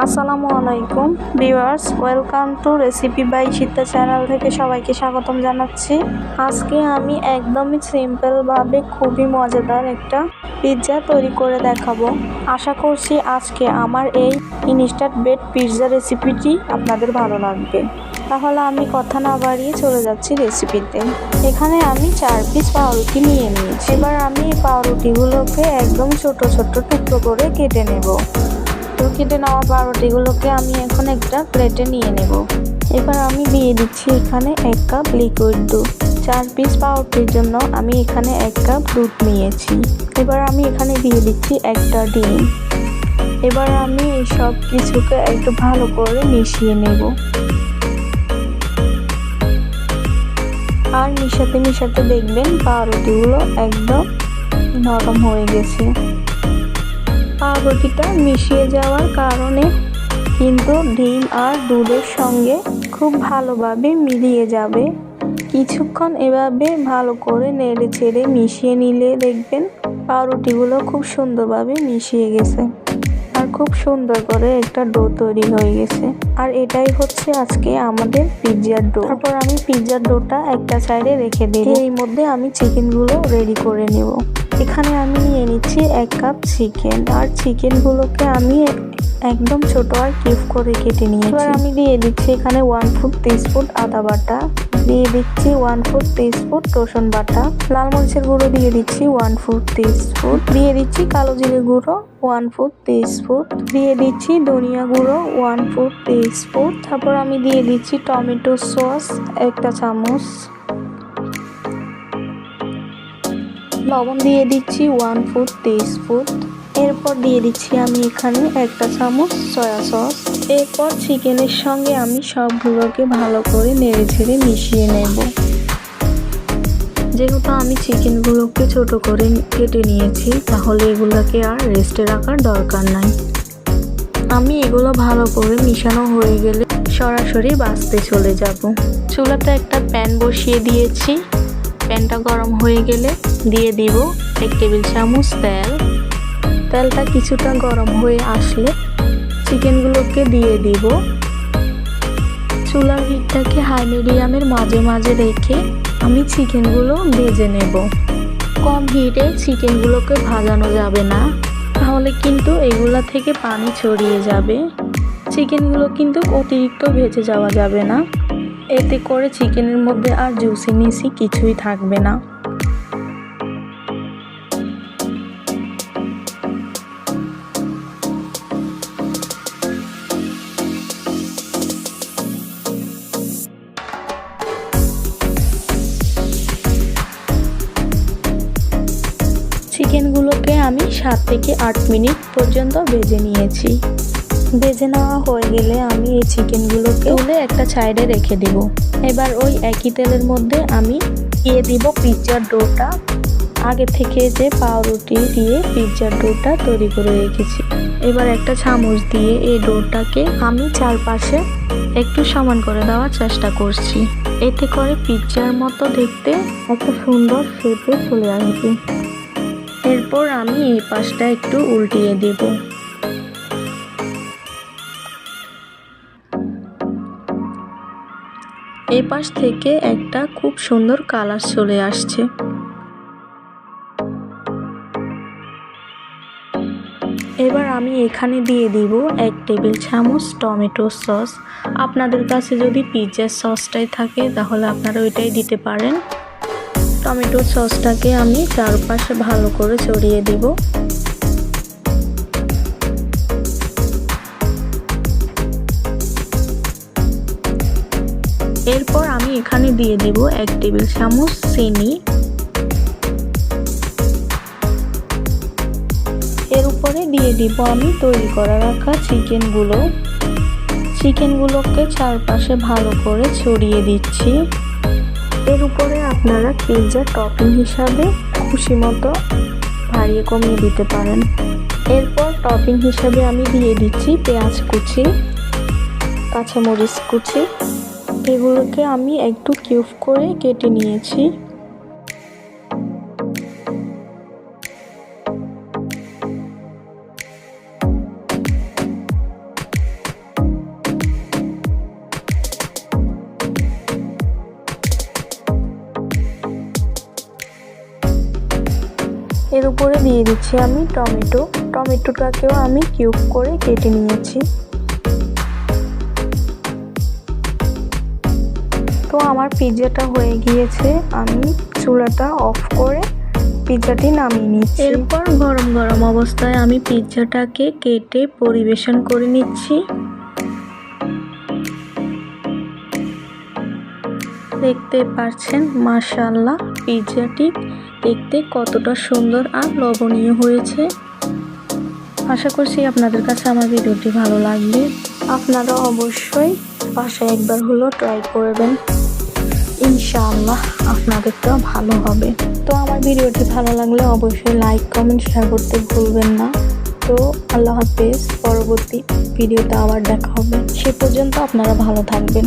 আসসালামু আলাইকুম viewers, welcome to recipe by Siddha channel থেকে সবাইকে স্বাগতম জানাচ্ছি। আজকে আমি একদমই সিম্পলভাবে খুবই মজাদার একটা পিৎজা তৈরি করে দেখাবো। আশা করছি আজকে আমার এই ইনস্ট্যান্ট বেড পিৎজা রেসিপিটি আপনাদের ভালো লাগবে। তাহলে আমি কথা না বাড়িয়ে চলে যাচ্ছি রেসিপিতে। এখানে আমি 4 পিস পাউরুটি নিয়ে নিয়েছি। এবার আমি এই পাউরুটিগুলোকে একদম ছোট ছোট টুকরো করে কেটে নেব। কেটে নেওয়া পাউরুটিগুলোকে আমি এখন একটা প্লেটে নিয়ে নেব। এবার আমি দিয়ে দিচ্ছি এখানে 1 কাপ লিকুইড দুধ। 4 পিস পাউরুটির জন্য আমি এখানে 1 কাপ দুধ নিয়েছি। এবার আমি এখানে দিয়ে দিচ্ছি একটা ডিম। এবার আমি এই সব কিছুকে একটু ভালো করে মিশিয়ে নেব। আর মিশাতে দেখবেন পাউরুটিগুলো একদম নরম হয়ে গেছে। পাউরুটিটা মিশিয়ে যাওয়ার কারণে কিন্তু ডিম আর দুধের সঙ্গে খুব ভালোভাবে মিলিয়ে যাবে। কিছুক্ষণ এভাবে ভালো করে নেড়ে চেড়ে মিশিয়ে নিলে দেখবেন পাউরুটিগুলো খুব সুন্দরভাবে মিশিয়ে গেছে আর খুব সুন্দর করে একটা ডো তৈরি হয়ে গেছে। আর এটাই হচ্ছে আজকে আমাদের পিৎজার ডো। তারপর আমি পিৎজার ডোটা একটা সাইডে রেখে দিই। এর মধ্যে আমি চিকেনগুলো রেডি করে নেব। এখানে আমি নিয়ে নিচ্ছি 1 কাপ চিকেন। আর চিকেনগুলোকে আমি একদম ছোট আর কিউব করে কেটে নিয়েছি। এবার আমি দিয়ে দিচ্ছি এখানে 1/4 টিস্পুন আদা বাটা, দিয়ে দিচ্ছি 1/4 টিস্পুন রসুন বাটা, লাল মরিচের গুঁড়ো দিয়ে দিচ্ছি 1/4 টিস্পুন, দিয়ে দিচ্ছি কালো জিরে গুঁড়ো 1/4 টিস্পুন, দিয়ে দিচ্ছি ধনিয়া গুঁড়ো 1/4 টিস্পুন। তারপর আমি দিয়ে দিচ্ছি টমেটো সস 1 চামচ, লবণ দিয়ে দিচ্ছি 1/4 টিস্পুন। এরপর দিয়ে দিচ্ছি আমি এখানে 1 চামচ সয়া সস। এরপর চিকেনের সঙ্গে আমি সবগুলোকে ভালো করে নেড়ে ছেড়ে মিশিয়ে নেব। যেহেতু আমি চিকেনগুলোকে ছোট করে কেটে নিয়েছি, তাহলে এগুলোকে আর রেস্টে রাখার দরকার নাই। আমি এগুলো ভালো করে মিশানো হয়ে গেলে সরাসরি ভাজতে চলে যাব। চুলাতে একটা প্যান বসিয়ে দিয়েছি। প্যানটা গরম হয়ে গেলে দিয়ে দিব 1 টেবিল চামচ তেল। তেলটা কিছুটা গরম হয়ে আসলে চিকেনগুলোকে দিয়ে দিব। চুলার হিটটাকে হাই মিডিয়ামের মাঝে মাঝে রেখে আমি চিকেনগুলো ভেজে নেব। কম হিটে চিকেনগুলোকে ভাজানো যাবে না, তাহলে কিন্তু এগুলা থেকে পানি ছড়িয়ে যাবে। চিকেনগুলো কিন্তু অতিরিক্ত ভেজে যাওয়া যাবে না, এতে করে চিকেনের মধ্যে আর জুসিনেসি কিছুই থাকবে না। চিকেনগুলোকে আমি 7 থেকে 8 মিনিট পর্যন্ত ভেজে নিয়েছি। ভেজে নেওয়া হয়ে গেলে আমি এই চিকেনগুলোকে তুলে একটা সাইডে রেখে দেব। এবার ওই একই তেলের মধ্যে আমি দিয়ে দিব পিৎজার ডোটা। আগে থেকে যে পাউরুটি দিয়ে পিৎজার ডোটা তৈরি করে রেখেছি। এবার একটা চামচ দিয়ে এই ডোটাকে আমি চারপাশে একটু সমান করে দেওয়ার চেষ্টা করছি। এতে করে পিৎজার মতো দেখতে একটা সুন্দর শেপে চলে আসবে। এরপর আমি এই পাশটা একটু উল্টিয়ে দেব। এই পাশ থেকে একটা খুব সুন্দর কালার চলে আসছে। এবার আমি এখানে দিয়ে দিব 1 টেবিল চামচ টমেটো সস। আপনাদের কাছে যদি পিৎজার সসটাই থাকে তাহলে আপনারা ওইটাই দিতে পারেন। টমেটো সসটাকে আমি চারপাশে ভালো করে ছড়িয়ে দিব। এরপর আমি এখানে দিয়ে দিব 1 টেবিল চামচ চিনি। এর উপরে দিয়ে দিব আমি তৈরি করে রাখা চিকেনগুলোকে চারপাশে ভালো করে ছড়িয়ে দিচ্ছি। এর উপরে আপনারা পিৎজা টপিং হিসাবে খুশি মতো বাড়িয়ে কমিয়ে দিতে পারেন। এরপর টপিং হিসাবে আমি দিয়ে দিচ্ছি পেঁয়াজ কুচি, কাঁচামরিচ কুচি। এগুলোকে আমি একটু কিউব করে কেটে নিয়েছি। এর উপরে দিয়ে দিচ্ছি আমি টমেটোটাকেও আমি কিউব করে কেটে নিয়েছি। তো আমার পিৎজাটা হয়ে গিয়েছে, আমি চুলাটা অফ করে পিৎজাটি নামিয়ে নিচ্ছি। এরপর গরম গরম অবস্থায় আমি পিৎজাটাকে কেটে পরিবেশন করে নিচ্ছি। দেখতে পাচ্ছেন মাশাআল্লাহ পিৎজাটি দেখতে কতটা সুন্দর আর লোভনীয় হয়েছে। আশা করছি আপনাদের কাছে আমার ভিডিওটি ভালো লাগবে। আপনারা অবশ্যই বাসায় একবার হলেও ট্রাই করবেন, ইনশাআল্লাহ আপনাদেরটাও ভালো হবে। তো আমার ভিডিওটি ভালো লাগলে অবশ্যই লাইক কমেন্ট শেয়ার করতে ভুলবেন না। তো আল্লাহ হাফেজ, পরবর্তী ভিডিওতে আবার দেখা হবে। সে পর্যন্ত আপনারা ভালো থাকবেন।